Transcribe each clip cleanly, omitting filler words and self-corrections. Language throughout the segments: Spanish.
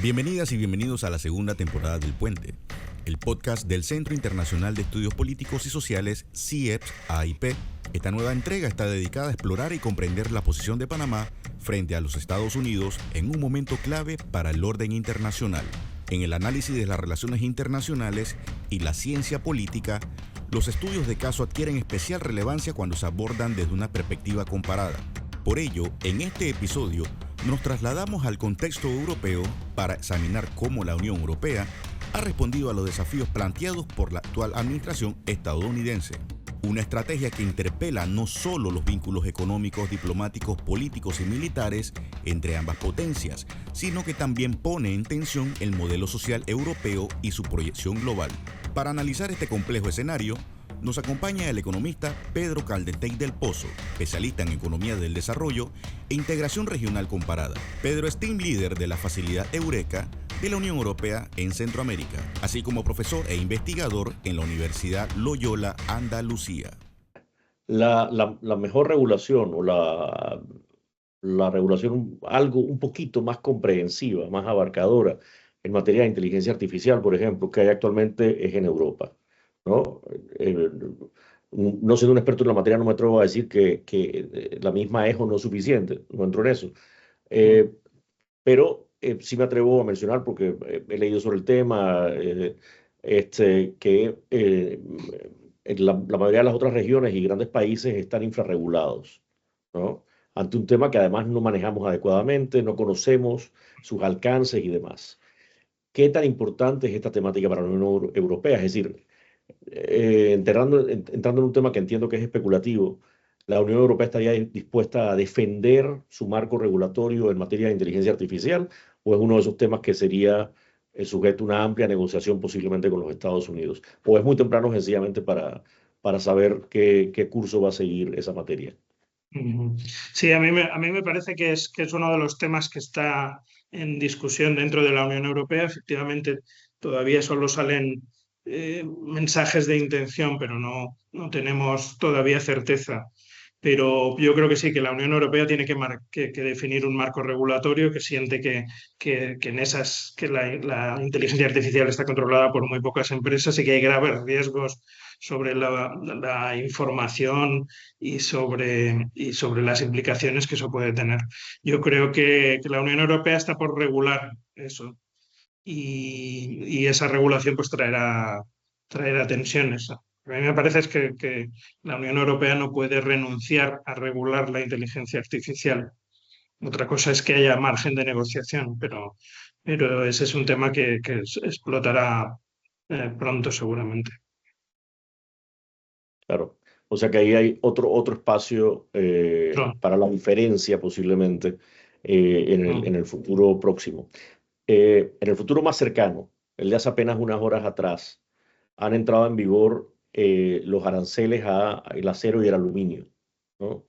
Bienvenidas y bienvenidos a la segunda temporada del Puente, el podcast del Centro Internacional de Estudios Políticos y Sociales, CIEPS-AIP. Esta nueva entrega está dedicada a explorar y comprender la posición de Panamá frente a los Estados Unidos en un momento clave para el orden internacional. En el análisis de las relaciones internacionales y la ciencia política, los estudios de caso adquieren especial relevancia cuando se abordan desde una perspectiva comparada. Por ello, en este episodio, nos trasladamos al contexto europeo para examinar cómo la Unión Europea ha respondido a los desafíos planteados por la actual administración estadounidense. Una estrategia que interpela no solo los vínculos económicos, diplomáticos, políticos y militares entre ambas potencias, sino que también pone en tensión el modelo social europeo y su proyección global. Para analizar este complejo escenario, nos acompaña el economista Pedro Caldentey del Pozo, especialista en economía del desarrollo e integración regional comparada. Pedro es team leader de la facilidad Eureka de la Unión Europea en Centroamérica, así como profesor e investigador en la Universidad Loyola Andalucía. La mejor regulación o la regulación algo un poquito más comprensiva, más abarcadora en materia de inteligencia artificial, por ejemplo, que hay actualmente es en Europa, ¿no? No siendo un experto en la materia, no me atrevo a decir que la misma es o no suficiente, no entro en eso. Pero sí me atrevo a mencionar, porque he leído sobre el tema, que la mayoría de las otras regiones y grandes países están infrarregulados, ¿no? Ante un tema que además no manejamos adecuadamente, no conocemos sus alcances y demás. ¿Qué tan importante es esta temática para la Unión Europea? Es decir, entrando en un tema que entiendo que es especulativo, ¿la Unión Europea estaría dispuesta a defender su marco regulatorio en materia de inteligencia artificial, o es uno de esos temas que sería sujeto a una amplia negociación posiblemente con los Estados Unidos? ¿O es muy temprano sencillamente para saber qué curso va a seguir esa materia? Sí, a mí me parece que es uno de los temas que está en discusión dentro de la Unión Europea. Efectivamente, todavía solo salen mensajes de intención, pero no tenemos todavía certeza. Pero yo creo que sí, que la Unión Europea tiene que definir un marco regulatorio que siente que la inteligencia artificial está controlada por muy pocas empresas y que hay graves riesgos sobre la información y sobre las implicaciones que eso puede tener. Yo creo que la Unión Europea está por regular eso y esa regulación pues traerá tensiones. A mí me parece que la Unión Europea no puede renunciar a regular la inteligencia artificial. Otra cosa es que haya margen de negociación, pero ese es un tema que explotará pronto seguramente. Claro. O sea que ahí hay otro espacio para la diferencia posiblemente en el futuro próximo. En el futuro más cercano, el de hace apenas unas horas atrás, han entrado en vigor los aranceles al acero y el aluminio, ¿no?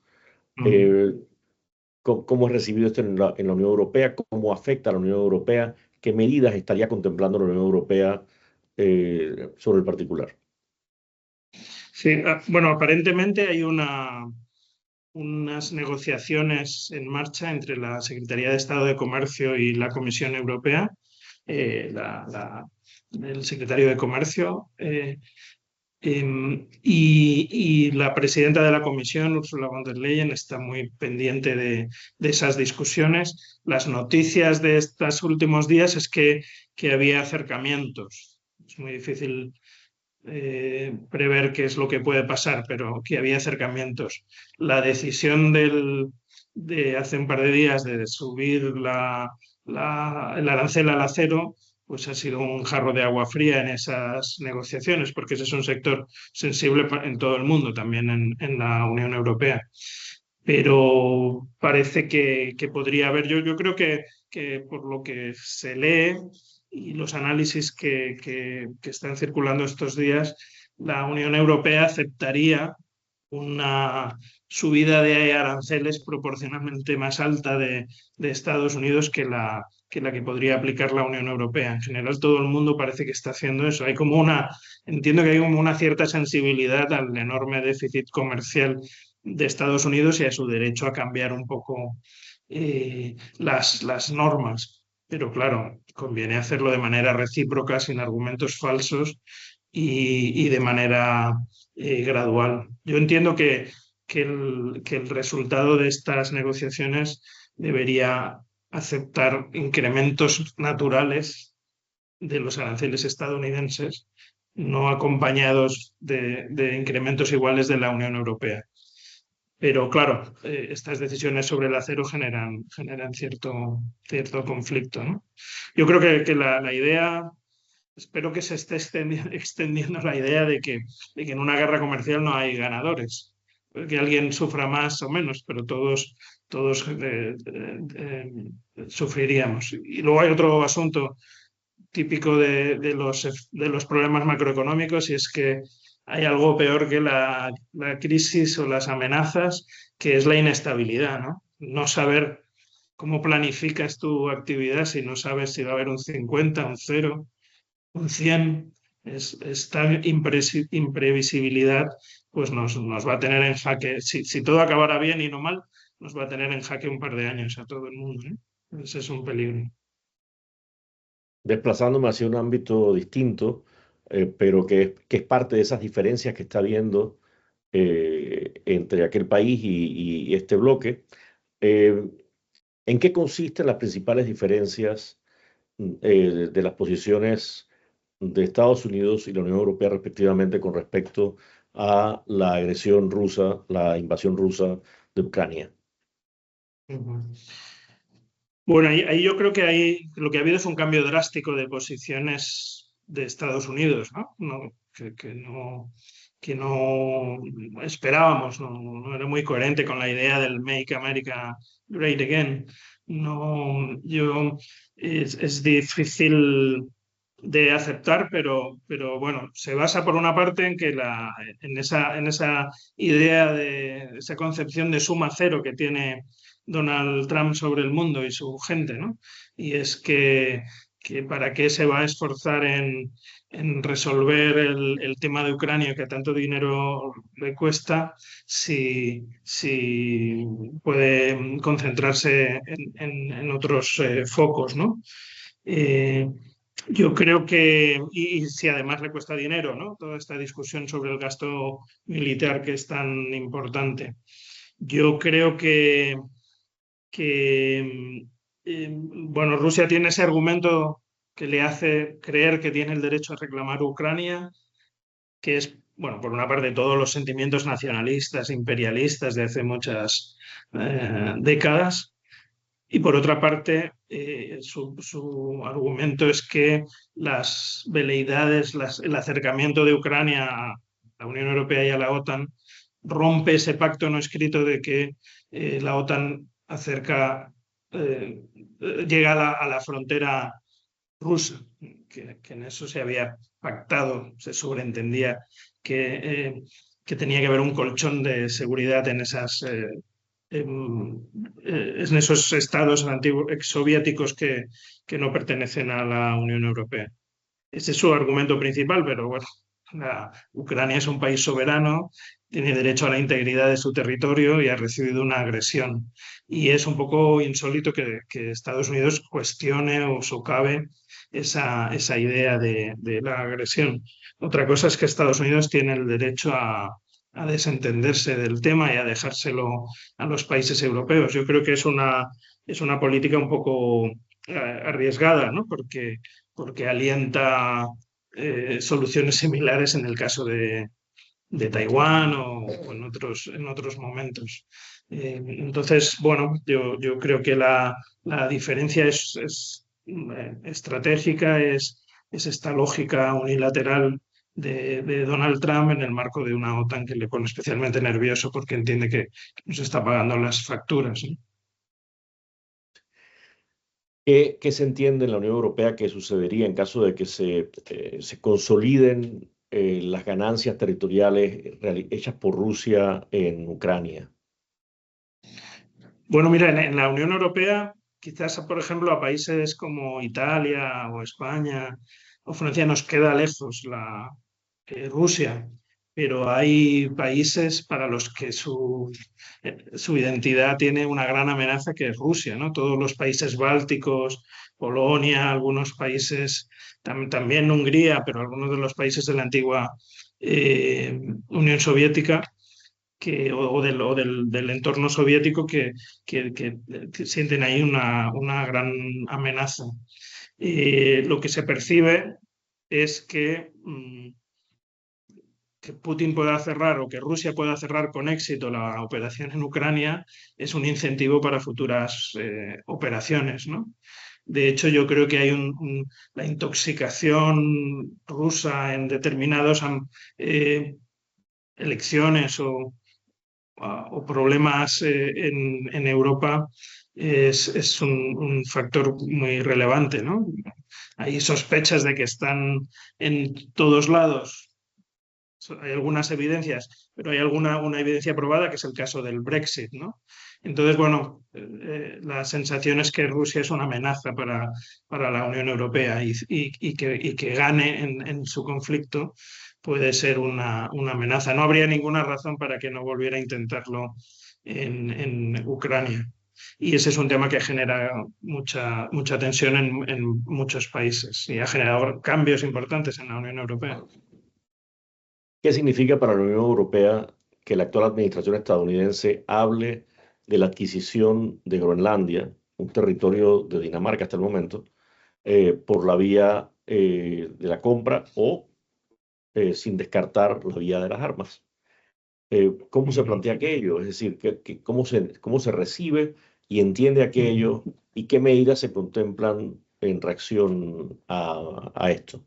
¿Cómo es recibido esto en la Unión Europea? ¿Cómo afecta a la Unión Europea? ¿Qué medidas estaría contemplando la Unión Europea sobre el particular? Sí, bueno, aparentemente hay unas negociaciones en marcha entre la Secretaría de Estado de Comercio y la Comisión Europea. El secretario de Comercio y la presidenta de la Comisión, Ursula von der Leyen, está muy pendiente de esas discusiones. Las noticias de estos últimos días es que había acercamientos. Es muy difícil prever qué es lo que puede pasar, pero que había acercamientos. La decisión de hace un par de días de subir el arancel al acero pues ha sido un jarro de agua fría en esas negociaciones, porque ese es un sector sensible en todo el mundo, también en la Unión Europea. Pero parece que podría haber, yo creo que por lo que se lee y los análisis que están circulando estos días, la Unión Europea aceptaría una subida de aranceles proporcionalmente más alta de Estados Unidos que la que podría aplicar la Unión Europea. En general, todo el mundo parece que está haciendo eso. Entiendo que hay como una cierta sensibilidad al enorme déficit comercial de Estados Unidos y a su derecho a cambiar un poco las normas. pero claro, conviene hacerlo de manera recíproca, sin argumentos falsos y de manera gradual. Yo entiendo que el resultado de estas negociaciones debería aceptar incrementos naturales de los aranceles estadounidenses, no acompañados de incrementos iguales de la Unión Europea. Pero claro, estas decisiones sobre el acero generan cierto conflicto, ¿no? Yo creo que la idea, espero que se esté extendiendo la idea de que en una guerra comercial no hay ganadores, que alguien sufra más o menos, pero todos sufriríamos. Y luego hay otro asunto típico de los problemas macroeconómicos, y es que hay algo peor que la crisis o las amenazas, que es la inestabilidad, ¿no? No saber cómo planificas tu actividad si no sabes si va a haber un 50, un 0, un 100. Esta imprevisibilidad pues nos va a tener en jaque. Si todo acabara bien y no mal, nos va a tener en jaque un par de años a todo el mundo, ¿eh? Ese es un peligro. Desplazándome hacia un ámbito distinto, pero que es parte de esas diferencias que está habiendo entre aquel país y este bloque. Eh, ¿En qué consisten las principales diferencias de las posiciones de Estados Unidos y la Unión Europea respectivamente con respecto a la agresión rusa, la invasión rusa de Ucrania? Ujú. Bueno, ahí yo creo que lo que ha habido es un cambio drástico de posiciones de Estados Unidos, ¿no? Que no esperábamos, no era muy coherente con la idea del Make America Great Again. No, es difícil de aceptar, pero bueno, se basa por una parte en que en esa idea de esa concepción de suma cero que tiene Donald Trump sobre el mundo y su gente, ¿no? Y es que para qué se va a esforzar en resolver el tema de Ucrania, que tanto dinero le cuesta, si puede concentrarse en otros focos, ¿no? Eh, yo creo y si además le cuesta dinero, ¿no? Toda esta discusión sobre el gasto militar que es tan importante. Yo creo bueno, Rusia tiene ese argumento que le hace creer que tiene el derecho a reclamar Ucrania, que es, bueno, por una parte todos los sentimientos nacionalistas, imperialistas de hace muchas décadas, y por otra parte su argumento es que las veleidades, el acercamiento de Ucrania a la Unión Europea y a la OTAN rompe ese pacto no escrito de que la OTAN llega a la frontera rusa, que en eso se había pactado, se sobreentendía que, que tenía que haber un colchón de seguridad en esos estados antiguos exsoviéticos que no pertenecen a la Unión Europea. Ese es su argumento principal, pero bueno, Ucrania es un país soberano, tiene derecho a la integridad de su territorio y ha recibido una agresión. Y es un poco insólito que Estados Unidos cuestione o socave esa idea de la agresión. Otra cosa es que Estados Unidos tiene el derecho a desentenderse del tema y a dejárselo a los países europeos. Yo creo que es una política un poco arriesgada, ¿no? Porque alienta soluciones similares en el caso de Taiwán o en otros momentos. Entonces, bueno, yo creo que la diferencia es estratégica, es esta lógica unilateral de Donald Trump en el marco de una OTAN que le pone especialmente nervioso porque entiende que nos está pagando las facturas, ¿no? ¿Qué se entiende en la Unión Europea que sucedería en caso de que se consoliden las ganancias territoriales hechas por Rusia en Ucrania? Bueno, mira, en la Unión Europea, quizás, por ejemplo, a países como Italia o España o Francia nos queda lejos Rusia, pero hay países para los que su identidad tiene una gran amenaza, que es Rusia, ¿no? Todos los países bálticos, Polonia, algunos países, también Hungría, pero algunos de los países de la antigua Unión Soviética, del entorno soviético, que sienten ahí una gran amenaza. Lo que se percibe es que Putin pueda cerrar, o que Rusia pueda cerrar con éxito la operación en Ucrania, es un incentivo para futuras operaciones, ¿no? De hecho, yo creo que hay la intoxicación rusa en determinadas elecciones o problemas en Europa es un factor muy relevante, ¿no? Hay sospechas de que están en todos lados. Hay algunas evidencias, pero hay una evidencia probada, que es el caso del Brexit, ¿no? Entonces, bueno, la sensación es que Rusia es una amenaza para la Unión Europea, y que gane en su conflicto puede ser una amenaza. No habría ninguna razón para que no volviera a intentarlo en Ucrania. Y ese es un tema que genera mucha tensión en muchos países y ha generado cambios importantes en la Unión Europea. ¿Qué significa para la Unión Europea que la actual administración estadounidense hable de la adquisición de Groenlandia, un territorio de Dinamarca hasta el momento, por la vía de la compra o sin descartar la vía de las armas? ¿Cómo se plantea aquello? Es decir, cómo se recibe y entiende aquello y qué medidas se contemplan en reacción a esto?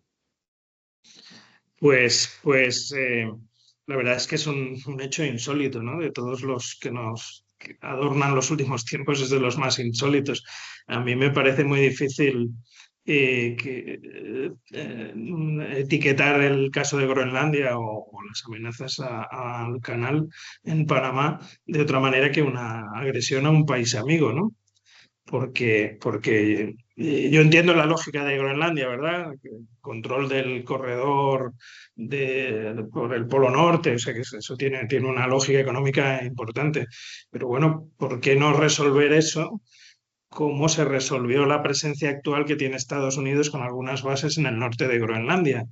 Pues la verdad es que es un hecho insólito, ¿no? De todos los que adornan los últimos tiempos, es de los más insólitos. A mí me parece muy difícil etiquetar el caso de Groenlandia o las amenazas al canal en Panamá de otra manera que una agresión a un país amigo, ¿no? Porque yo entiendo la lógica de Groenlandia, ¿verdad? Control del corredor por el Polo Norte, o sea que eso tiene una lógica económica importante. Pero bueno, ¿por qué no resolver eso como se resolvió la presencia actual que tiene Estados Unidos con algunas bases en el norte de Groenlandia?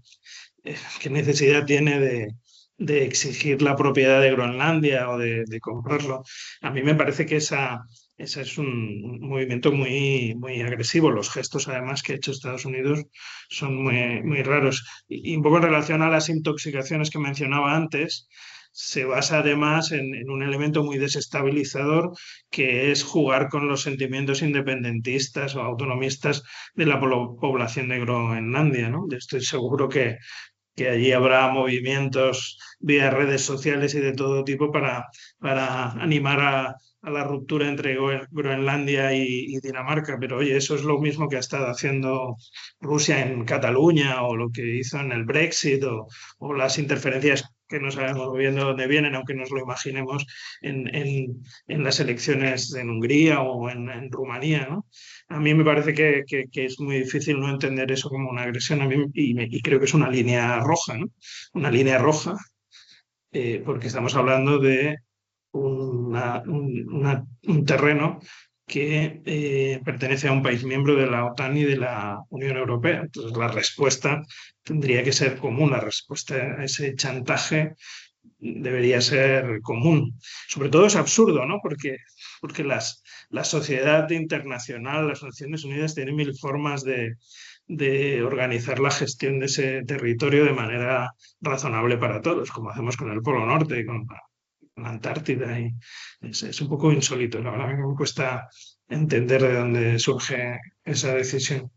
¿Qué necesidad tiene de exigir la propiedad de Groenlandia o de comprarlo? A mí me parece que ese es un movimiento muy agresivo. Los gestos, además, que ha hecho Estados Unidos son muy raros. Y un poco en relación a las intoxicaciones que mencionaba antes, se basa además en un elemento muy desestabilizador, que es jugar con los sentimientos independentistas o autonomistas de la población de Groenlandia, ¿no? Estoy seguro que allí habrá movimientos vía redes sociales y de todo tipo para animar a la ruptura entre Groenlandia y Dinamarca. Pero oye, eso es lo mismo que ha estado haciendo Rusia en Cataluña, o lo que hizo en el Brexit, o las interferencias que no sabemos muy bien de dónde vienen, aunque nos lo imaginemos en las elecciones en Hungría o en Rumanía, ¿no? A mí me parece que es muy difícil no entender eso como una agresión, a mí, y creo que es una línea roja, ¿no? Una línea roja, porque estamos hablando de un terreno que pertenece a un país miembro de la OTAN y de la Unión Europea. Entonces, la respuesta tendría que ser común, la respuesta a ese chantaje debería ser común. Sobre todo es absurdo, ¿no? Porque la sociedad internacional, las Naciones Unidas, tienen mil formas de organizar la gestión de ese territorio de manera razonable para todos, como hacemos con el Polo Norte y con la Antártida. Y es un poco insólito. La verdad que me cuesta entender de dónde surge esa decisión.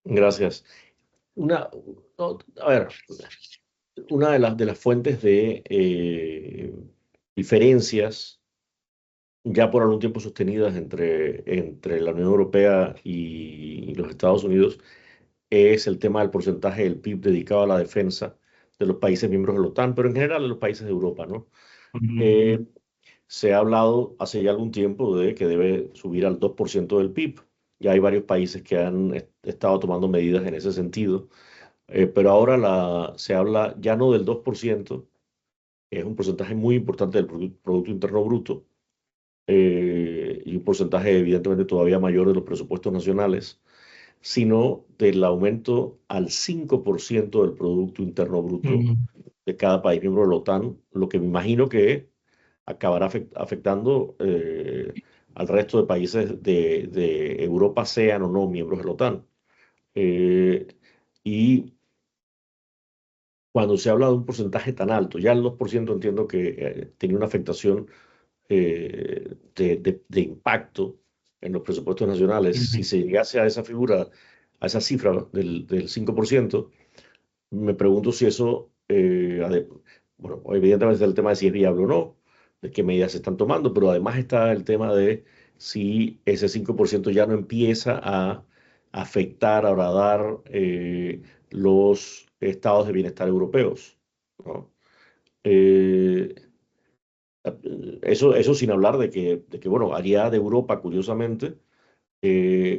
Gracias. Una, a ver, una de las fuentes de diferencias ya por algún tiempo sostenidas entre la Unión Europea y los Estados Unidos es el tema del porcentaje del PIB dedicado a la defensa de los países miembros de la OTAN, pero en general de los países de Europa, ¿no? Eh, Se ha hablado hace ya algún tiempo de que debe subir al 2% del PIB. Ya hay varios países que han estado tomando medidas en ese sentido. pero ahora se habla ya no del 2%, que es un porcentaje muy importante del Producto Interno Bruto, y un porcentaje evidentemente todavía mayor de los presupuestos nacionales, sino del aumento al 5% del Producto Interno Bruto Mm, de cada país miembro de la OTAN, lo que me imagino que acabará afectando al resto de países de Europa, sean o no miembros de la OTAN. Eh, y cuando se habla de un porcentaje tan alto, ya el 2% entiendo que tenía una afectación de impacto en los presupuestos nacionales. Si ujú. se llegase a esa figura, a esa cifra del 5%, me pregunto si eso, bueno, evidentemente está el tema de si es viable o no, de qué medidas se están tomando, pero además está el tema de si ese 5% ya no empieza a afectar, a horadar los estados de bienestar europeos, ¿no? Eh, eso sin hablar de que, bueno, haría de Europa, curiosamente,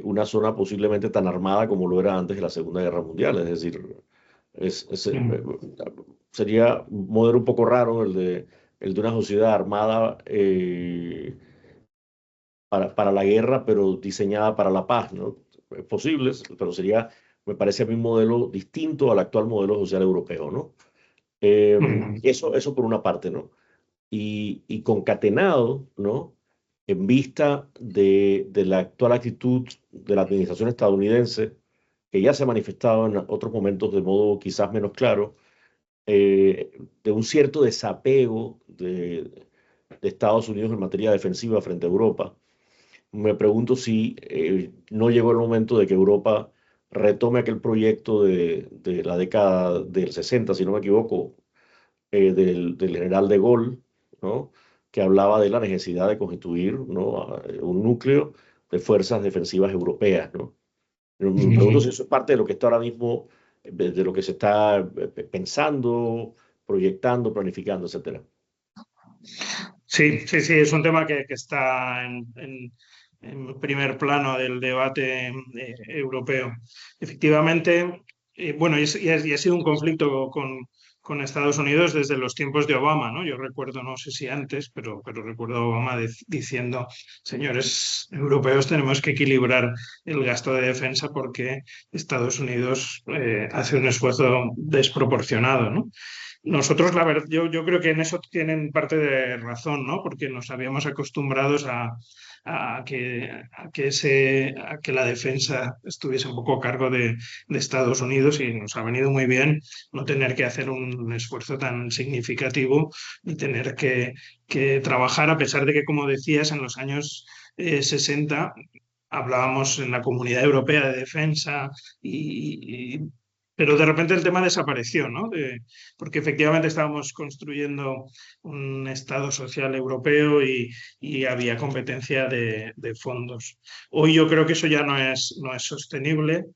una zona posiblemente tan armada como lo era antes de la Segunda Guerra Mundial. Es decir, Mm. sería un modelo un poco raro el de una sociedad armada para la guerra, pero diseñada para la paz, ¿no? Es posible, pero sería, me parece a mí un modelo distinto al actual modelo social europeo, ¿no? Mm. Eso por una parte, ¿no? Y concatenado, ¿no? En vista de la actual actitud de la administración estadounidense, que ya se ha manifestado en otros momentos de modo quizás menos claro, de un cierto desapego de Estados Unidos en materia defensiva frente a Europa. Me pregunto si no llegó el momento de que Europa retome aquel proyecto de la década del 60, si no me equivoco, del general de Gaulle, ¿no? Que hablaba de la necesidad de constituir, ¿no? Un núcleo de fuerzas defensivas europeas, ¿no? Me pregunto si Ujú. eso es parte de lo que está ahora mismo, de lo que se está pensando, proyectando, planificando, etcétera. Sí, sí, sí, es un tema que está en primer plano del debate europeo. Efectivamente, bueno, y ha sido un conflicto con Estados Unidos desde los tiempos de Obama, ¿no? Yo recuerdo, no sé si antes, pero recuerdo a Obama diciendo, señores europeos, tenemos que equilibrar el gasto de defensa porque Estados Unidos hace un esfuerzo desproporcionado, ¿no? Nosotros, la verdad, yo creo que en eso tienen parte de razón, ¿no? Porque nos habíamos acostumbrados a que la defensa estuviese un poco a cargo de Estados Unidos y nos ha venido muy bien no tener que hacer un esfuerzo tan significativo ni tener que trabajar, a pesar de que, como decías, en los años 60 hablábamos en la Comunidad Europea de Defensa pero de repente el tema desapareció, ¿no? Porque efectivamente estábamos construyendo un Estado social europeo y había competencia de fondos. Hoy yo creo que eso ya no es sostenible.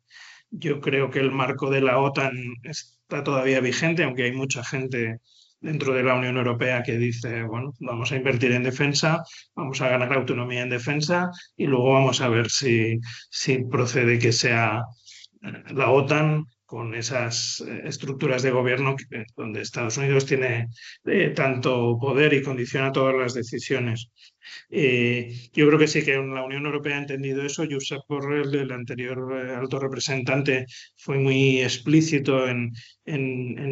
Yo creo que el marco de la OTAN está todavía vigente, aunque hay mucha gente dentro de la Unión Europea que dice, bueno, vamos a invertir en defensa, vamos a ganar autonomía en defensa y luego vamos a ver si procede que sea la OTAN con esas estructuras de gobierno donde Estados Unidos tiene tanto poder y condiciona todas las decisiones. Yo creo que sí que la Unión Europea ha entendido eso. Josep Borrell, el anterior alto representante, fue muy explícito en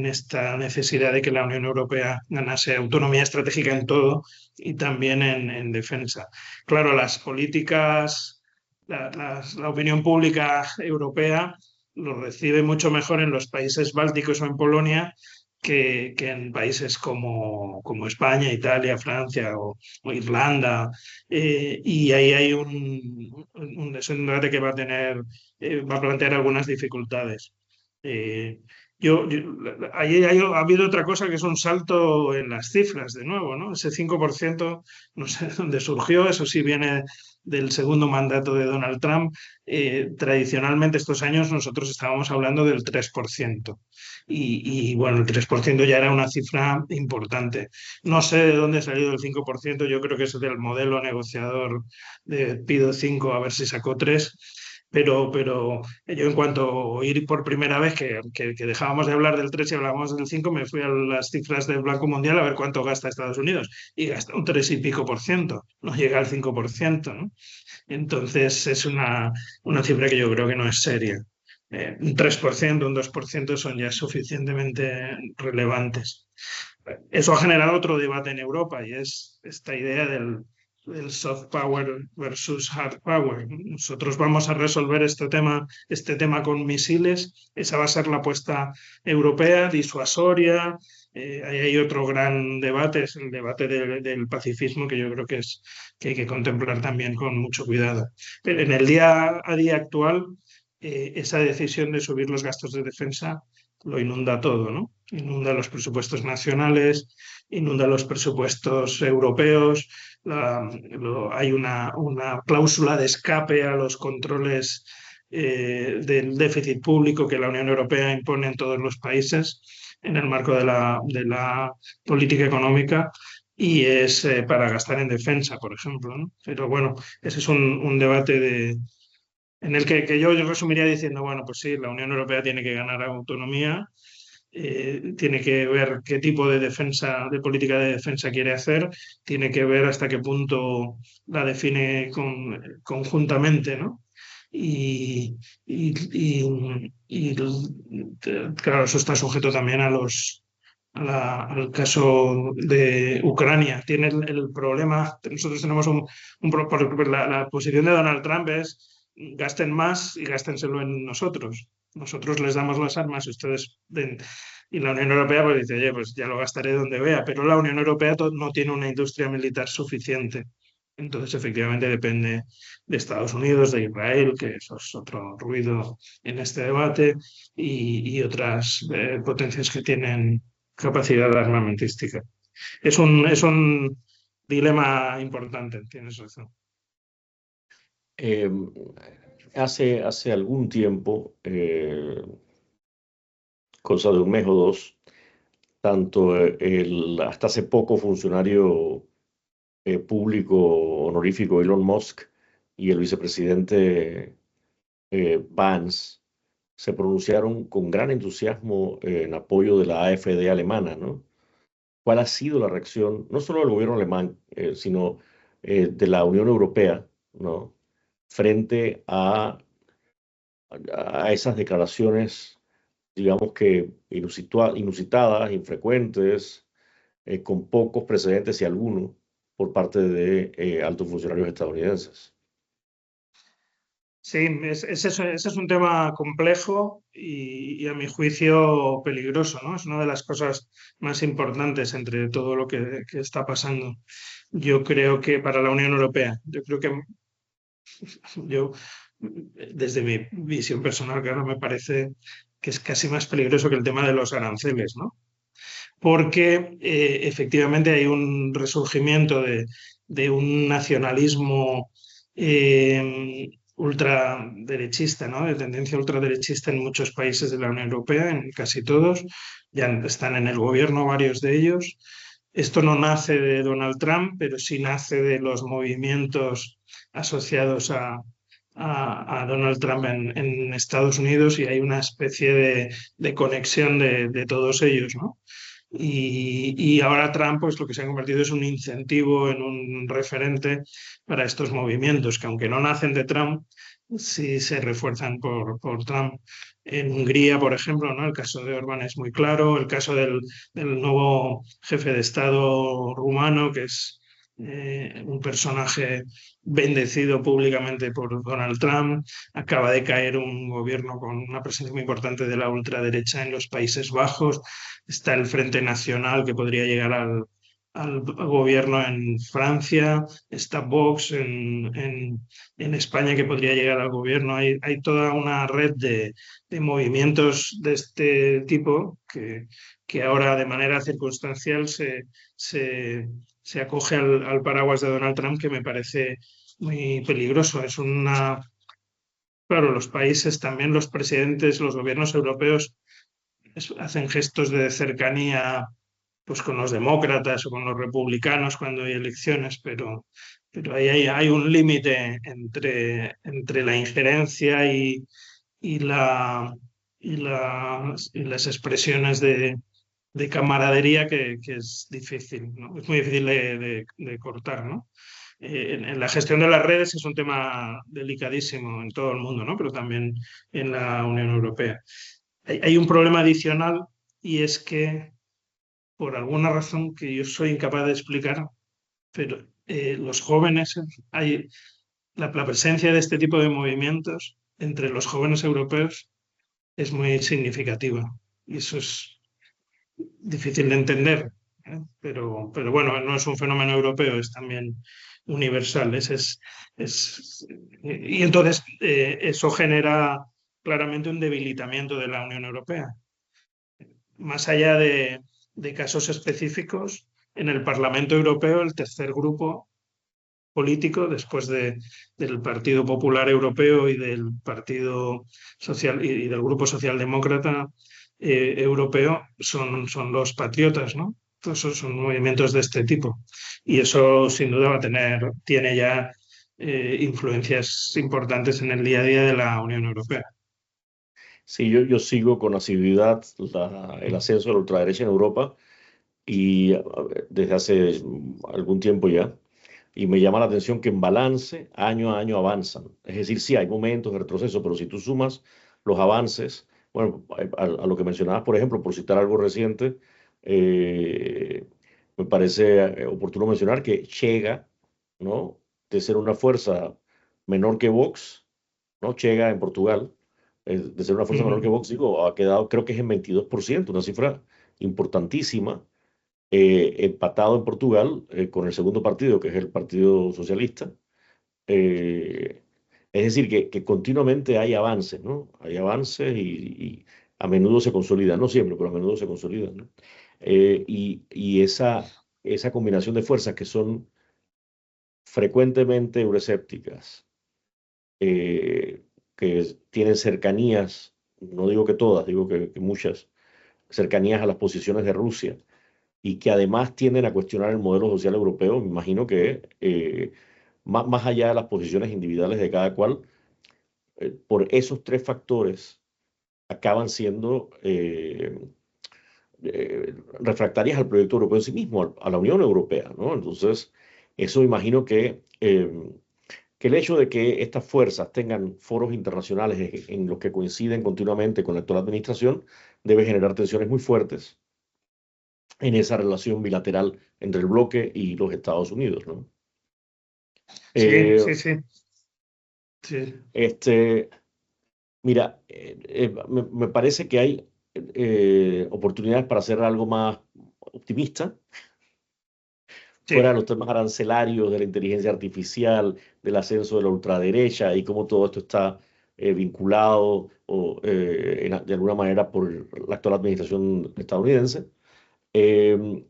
esta necesidad de que la Unión Europea ganase autonomía estratégica en todo y también en defensa. Claro, las políticas, la opinión pública europea lo recibe mucho mejor en los países bálticos o en Polonia que en países como España, Italia, Francia o Irlanda. Y ahí hay es un debate que va a plantear algunas dificultades. Eh, ahí ha habido otra cosa que es un salto en las cifras, de nuevo, ¿no? Ese 5%, no sé de dónde surgió, eso sí viene del segundo mandato de Donald Trump. Tradicionalmente estos años nosotros estábamos hablando del 3%. Bueno, el 3% ya era una cifra importante. No sé de dónde ha salido el 5%, yo creo que es del modelo negociador de Pido 5, a ver si sacó 3. Pero yo en cuanto oí por primera vez que dejábamos de hablar del 3 y hablábamos del 5, me fui a las cifras del Banco Mundial a ver cuánto gasta Estados Unidos. Y gasta un 3 y pico por ciento, no llega al 5%, ¿no? Entonces es una cifra que yo creo que no es seria. Un 3%, un 2% son ya suficientemente relevantes. Eso ha generado otro debate en Europa y es esta idea del soft power versus hard power. Nosotros vamos a resolver este tema con misiles. Esa va a ser la apuesta europea, disuasoria. Ahí hay otro gran debate, es el debate del pacifismo, que yo creo que hay que contemplar también con mucho cuidado. Pero en el día a día actual, esa decisión de subir los gastos de defensa lo inunda todo, ¿no? Inunda los presupuestos nacionales, inunda los presupuestos europeos, hay una cláusula de escape a los controles del déficit público que la Unión Europea impone en todos los países en el marco de la política económica, y es para gastar en defensa, por ejemplo, ¿no? Pero bueno, ese es un debate en el que yo resumiría diciendo, bueno, pues sí, la Unión Europea tiene que ganar autonomía, tiene que ver qué tipo de defensa, de política de defensa quiere hacer, tiene que ver hasta qué punto la define conjuntamente, ¿no? Y, claro, eso está sujeto también al caso de Ucrania. Tiene el problema, nosotros tenemos la posición de Donald Trump es gasten más y gástenselo en nosotros. Nosotros les damos las armas y ustedes den. Y la Unión Europea pues dice, oye, pues ya lo gastaré donde vea, pero la Unión Europea no tiene una industria militar suficiente. Entonces, efectivamente, depende de Estados Unidos, de Israel, que eso es otro ruido en este debate, y otras potencias que tienen capacidad armamentística. Es un dilema importante, tienes razón. Hace algún tiempo, cosa de un mes o dos, tanto el hasta hace poco funcionario público honorífico Elon Musk y el vicepresidente Vance se pronunciaron con gran entusiasmo en apoyo de la AfD alemana, ¿no? ¿Cuál ha sido la reacción, no solo del gobierno alemán, sino de la Unión Europea, ¿no? Frente a esas declaraciones, digamos que inusitadas, infrecuentes, con pocos precedentes, y alguno, por parte de altos funcionarios estadounidenses? Sí, ese es un tema complejo y a mi juicio peligroso, ¿no? Es una de las cosas más importantes entre todo lo que está pasando. Yo creo que para la Unión Europea, desde mi visión personal, claro, me parece que es casi más peligroso que el tema de los aranceles, ¿no? Porque efectivamente hay un resurgimiento de un nacionalismo ultraderechista, ¿no? De tendencia ultraderechista en muchos países de la Unión Europea, en casi todos, ya están en el gobierno varios de ellos. Esto no nace de Donald Trump, pero sí nace de los movimientos asociados a Donald Trump en Estados Unidos, y hay una especie de conexión de todos ellos, ¿no? Y ahora Trump, pues lo que se ha convertido es un incentivo, en un referente para estos movimientos, que aunque no nacen de Trump, sí se refuerzan por Trump. En Hungría, por ejemplo, ¿no? El caso de Orbán es muy claro, el caso del nuevo jefe de Estado rumano, que es un personaje bendecido públicamente por Donald Trump. Acaba de caer un gobierno con una presencia muy importante de la ultraderecha en los Países Bajos. Está el Frente Nacional, que podría llegar al gobierno en Francia. Está Vox en España, que podría llegar al gobierno. Hay toda una red de movimientos de este tipo que ahora, de manera circunstancial, se acoge al paraguas de Donald Trump, que me parece muy peligroso. Claro, los países, también los presidentes, los gobiernos europeos hacen gestos de cercanía pues con los demócratas o con los republicanos cuando hay elecciones, pero pero ahí hay un límite entre la injerencia y, la, y las expresiones de camaradería que es difícil, ¿no? Es muy difícil de cortar, ¿no? En la gestión de las redes es un tema delicadísimo en todo el mundo, ¿no? Pero también en la Unión Europea. Hay un problema adicional y es que, por alguna razón que yo soy incapaz de explicar, pero los jóvenes, la presencia de este tipo de movimientos entre los jóvenes europeos es muy significativa. Y eso es difícil de entender, ¿eh? Pero bueno, no es un fenómeno europeo, es también universal. Y entonces eso genera claramente un debilitamiento de la Unión Europea. Más allá de casos específicos, en el Parlamento Europeo, el tercer grupo político, después del Partido Popular Europeo y del Partido Social y del Grupo Socialdemócrata Europeo, son los patriotas, ¿no? Entonces son movimientos de este tipo. Y eso sin duda tiene ya influencias importantes en el día a día de la Unión Europea. Sí, yo sigo con asiduidad el ascenso de la ultraderecha en Europa y desde hace algún tiempo ya. Y me llama la atención que en balance, año a año avanzan. Es decir, sí hay momentos de retroceso, pero si tú sumas los avances, bueno, a lo que mencionabas, por ejemplo, por citar algo reciente, eh, me parece oportuno mencionar que Chega, ¿no? De ser una fuerza menor que Vox, ¿no? Chega en Portugal, de ser una fuerza menor que Vox, digo, ha quedado, creo que es en 22%, una cifra importantísima, empatado en Portugal con el segundo partido, que es el Partido Socialista. Eh, es decir, que continuamente hay avances, ¿no? Hay avances y a menudo se consolidan, no siempre, pero a menudo se consolidan, ¿no? Y esa combinación de fuerzas que son frecuentemente euroscépticas, que tienen cercanías, no digo que todas, digo que muchas, cercanías a las posiciones de Rusia, y que además tienden a cuestionar el modelo social europeo, me imagino que más allá de las posiciones individuales de cada cual, por esos tres factores acaban siendo refractarias al proyecto europeo en sí mismo, a la Unión Europea, ¿no? Entonces, eso me imagino que el hecho de que estas fuerzas tengan foros internacionales en los que coinciden continuamente con la actual administración debe generar tensiones muy fuertes en esa relación bilateral entre el bloque y los Estados Unidos, ¿no? Sí, sí, sí. Sí. Mira, me parece que hay oportunidades para hacer algo más optimista, fuera de los temas arancelarios, de la inteligencia artificial, del ascenso de la ultraderecha y cómo todo esto está vinculado de alguna manera por la actual administración estadounidense. En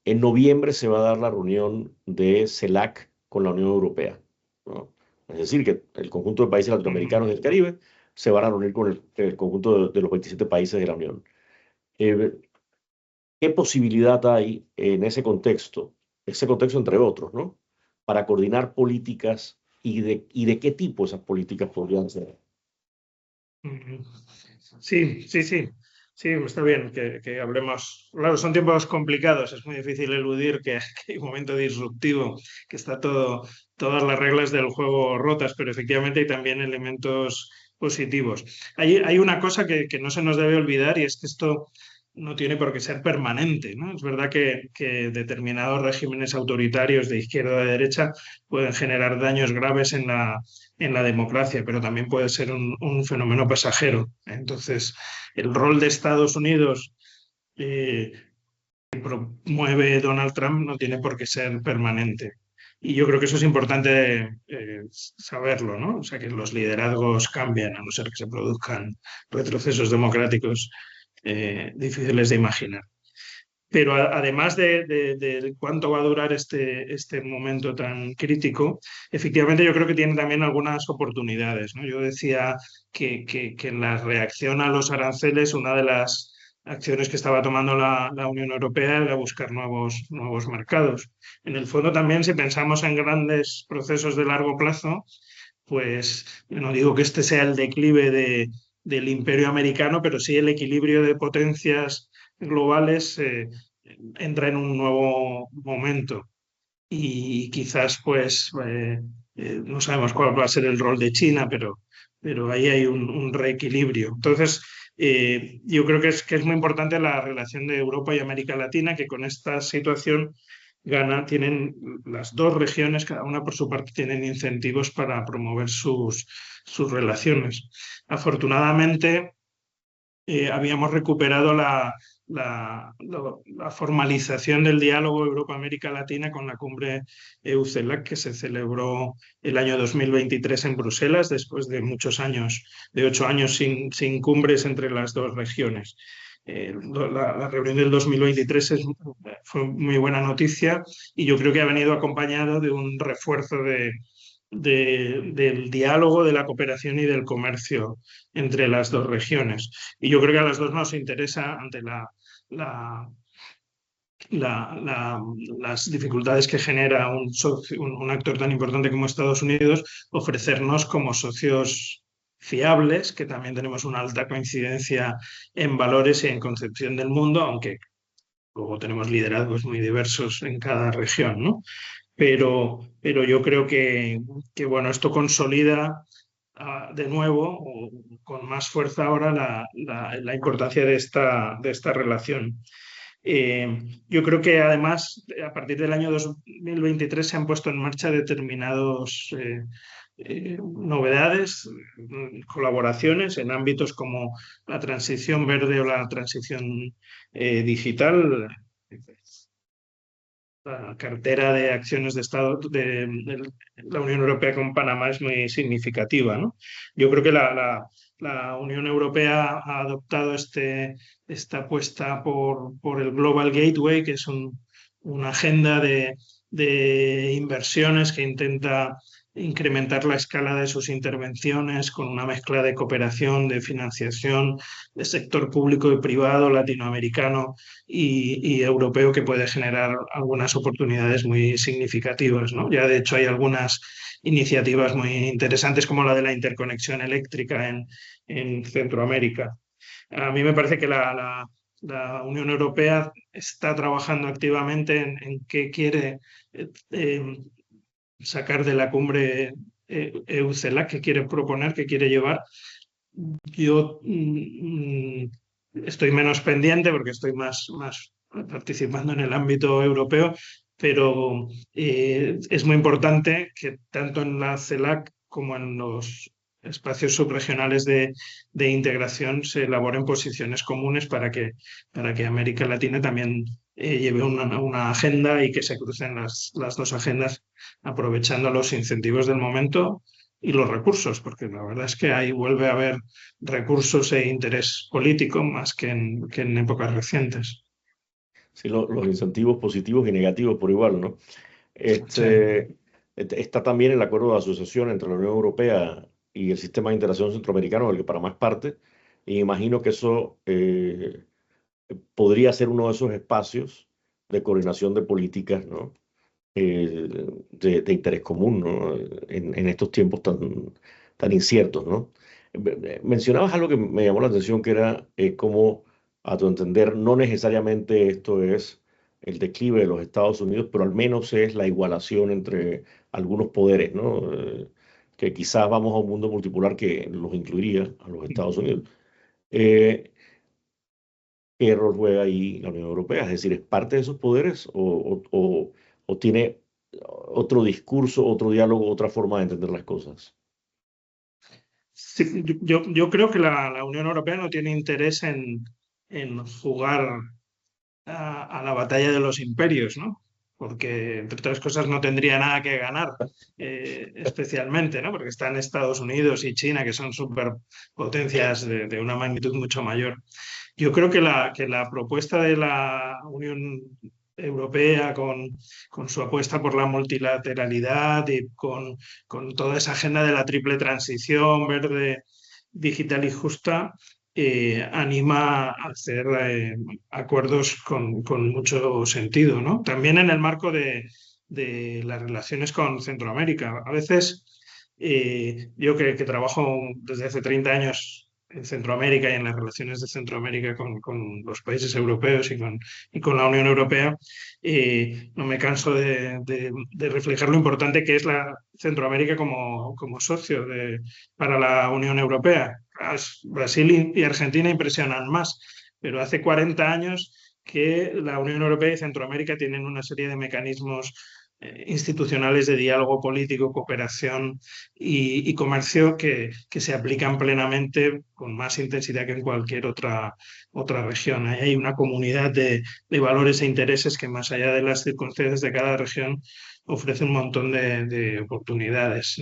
noviembre se va a dar la reunión de CELAC con la Unión Europea, ¿no? Es decir, que el conjunto de países latinoamericanos y del Caribe se van a reunir con el conjunto de los 27 países de la Unión. ¿Qué posibilidad hay en ese contexto entre otros, ¿no? Para coordinar políticas y de qué tipo esas políticas podrían ser? Sí, sí, sí. Sí, está bien que hablemos. Claro, son tiempos complicados, es muy difícil eludir que hay un momento disruptivo, que está todas las reglas del juego rotas, pero efectivamente hay también elementos positivos. Hay una cosa que no se nos debe olvidar y es que esto no tiene por qué ser permanente, ¿no? Es verdad que determinados regímenes autoritarios de izquierda o de derecha pueden generar daños graves en la democracia, pero también puede ser un fenómeno pasajero. Entonces, el rol de Estados Unidos que promueve Donald Trump no tiene por qué ser permanente. Y yo creo que eso es importante saberlo, ¿no? O sea, que los liderazgos cambian, a no ser que se produzcan retrocesos democráticos difíciles de imaginar. Pero además de cuánto va a durar este momento tan crítico, efectivamente yo creo que tiene también algunas oportunidades, ¿no? Yo decía que en la reacción a los aranceles, una de las acciones que estaba tomando la Unión Europea era buscar nuevos mercados. En el fondo también, si pensamos en grandes procesos de largo plazo, pues yo no digo que este sea el declive del imperio americano, pero sí el equilibrio de potencias globales entra en un nuevo momento. Y quizás pues no sabemos cuál va a ser el rol de China, pero ahí hay un reequilibrio. Entonces, yo creo que es muy importante la relación de Europa y América Latina, que con esta situación tienen las dos regiones, cada una por su parte, tienen incentivos para promover sus relaciones. Afortunadamente, habíamos recuperado la formalización del diálogo Europa-América Latina con la cumbre EU-CELAC que se celebró el año 2023 en Bruselas, después de muchos años, de 8 años sin cumbres entre las dos regiones. La reunión del 2023 fue muy buena noticia y yo creo que ha venido acompañado de un refuerzo del diálogo, de la cooperación y del comercio entre las dos regiones. Y yo creo que a las dos nos interesa, ante las dificultades que genera un actor tan importante como Estados Unidos, ofrecernos como socios fiables, que también tenemos una alta coincidencia en valores y en concepción del mundo, aunque luego tenemos liderazgos muy diversos en cada región, ¿no? Pero yo creo que bueno, esto consolida de nuevo, o con más fuerza ahora, la importancia de esta relación. Yo creo que además, a partir del año 2023 se han puesto en marcha determinados novedades, colaboraciones en ámbitos como la transición verde o la transición digital. La cartera de acciones de Estado de la Unión Europea con Panamá es muy significativa, ¿no? Yo creo que la Unión Europea ha adoptado esta apuesta por el Global Gateway, que es una agenda de inversiones que intenta incrementar la escala de sus intervenciones con una mezcla de cooperación, de financiación, de sector público y privado, latinoamericano y europeo, que puede generar algunas oportunidades muy significativas, ¿no? Ya de hecho hay algunas iniciativas muy interesantes como la de la interconexión eléctrica en Centroamérica. A mí me parece que la Unión Europea está trabajando activamente en qué quiere sacar de la cumbre EU-CELAC, que quiere proponer, que quiere llevar. Yo estoy menos pendiente porque estoy más participando en el ámbito europeo, pero es muy importante que tanto en la CELAC como en los espacios subregionales de integración se elaboren posiciones comunes para que América Latina también lleve una agenda y que se crucen las dos agendas, aprovechando los incentivos del momento y los recursos, porque la verdad es que ahí vuelve a haber recursos e interés político más que en épocas recientes. Sí, los incentivos positivos y negativos por igual, ¿no? Está también el acuerdo de asociación entre la Unión Europea y el Sistema de Integración Centroamericano, del que Panamá es parte, y imagino que eso podría ser uno de esos espacios de coordinación de políticas, ¿no? De interés común, ¿no? En estos tiempos tan inciertos, ¿no? Mencionabas algo que me llamó la atención, que era cómo, a tu entender, no necesariamente esto es el declive de los Estados Unidos, pero al menos es la igualación entre algunos poderes, ¿no? Que quizás vamos a un mundo multipolar que los incluiría a los Estados Unidos. ¿Qué rol juega ahí la Unión Europea? Es decir, ¿es parte de esos poderes o tiene otro discurso, otro diálogo, otra forma de entender las cosas? Sí, yo creo que la Unión Europea no tiene interés en jugar a la batalla de los imperios, ¿no? Porque, entre otras cosas, no tendría nada que ganar, especialmente, ¿no? Porque están Estados Unidos y China, que son superpotencias de una magnitud mucho mayor. Yo creo que la propuesta de la Unión Europea con su apuesta por la multilateralidad y con toda esa agenda de la triple transición verde, digital y justa, anima a hacer acuerdos con mucho sentido, ¿no? También en el marco de las relaciones con Centroamérica. A veces yo que trabajo desde hace 30 años en Centroamérica y en las relaciones de Centroamérica con los países europeos y con la Unión Europea, no me canso de reflejar lo importante que es la Centroamérica como socio para la Unión Europea. Brasil y Argentina impresionan más, pero hace 40 años que la Unión Europea y Centroamérica tienen una serie de mecanismos institucionales de diálogo político, cooperación y comercio que se aplican plenamente con más intensidad que en cualquier otra región. Ahí hay una comunidad de valores e intereses que, más allá de las circunstancias de cada región, ofrece un montón de oportunidades.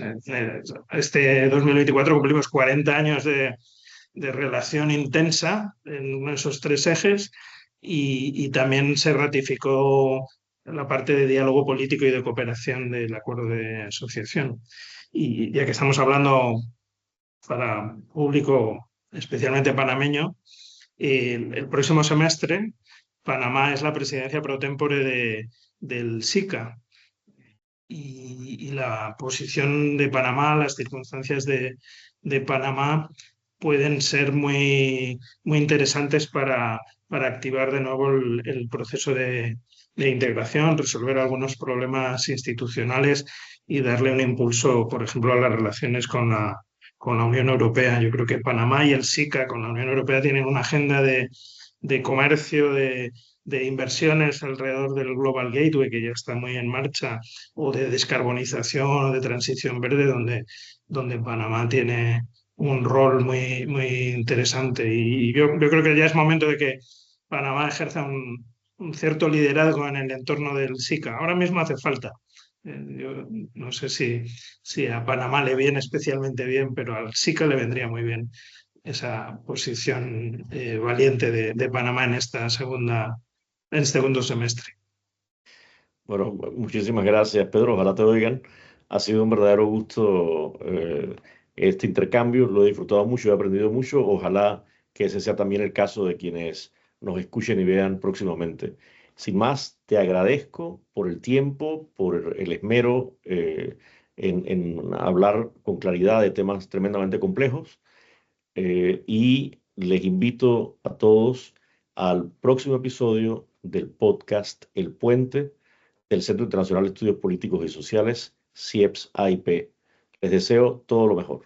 Este 2024 cumplimos 40 años de relación intensa en esos tres ejes y también se ratificó la parte de diálogo político y de cooperación del acuerdo de asociación. Y ya que estamos hablando para público especialmente panameño, el próximo semestre Panamá es la presidencia pro tempore del SICA. Y la posición de Panamá, las circunstancias de Panamá pueden ser muy interesantes para activar de nuevo el proceso de integración, resolver algunos problemas institucionales y darle un impulso, por ejemplo, a las relaciones con la Unión Europea. Yo creo que Panamá y el SICA con la Unión Europea tienen una agenda de comercio, de inversiones alrededor del Global Gateway, que ya está muy en marcha, o de descarbonización o de transición verde, donde Panamá tiene un rol muy interesante. Y yo creo que ya es momento de que Panamá ejerza un cierto liderazgo en el entorno del SICA. Ahora mismo hace falta. Yo no sé si a Panamá le viene especialmente bien, pero al SICA le vendría muy bien esa posición valiente de Panamá en este segundo semestre. Bueno, muchísimas gracias, Pedro. Ojalá te oigan. Ha sido un verdadero gusto este intercambio. Lo he disfrutado mucho, he aprendido mucho. Ojalá que ese sea también el caso de quienes nos escuchen y vean próximamente. Sin más, te agradezco por el tiempo, por el esmero en hablar con claridad de temas tremendamente complejos. Y les invito a todos al próximo episodio del podcast El Puente del Centro Internacional de Estudios Políticos y Sociales, CIEPS AIP. Les deseo todo lo mejor.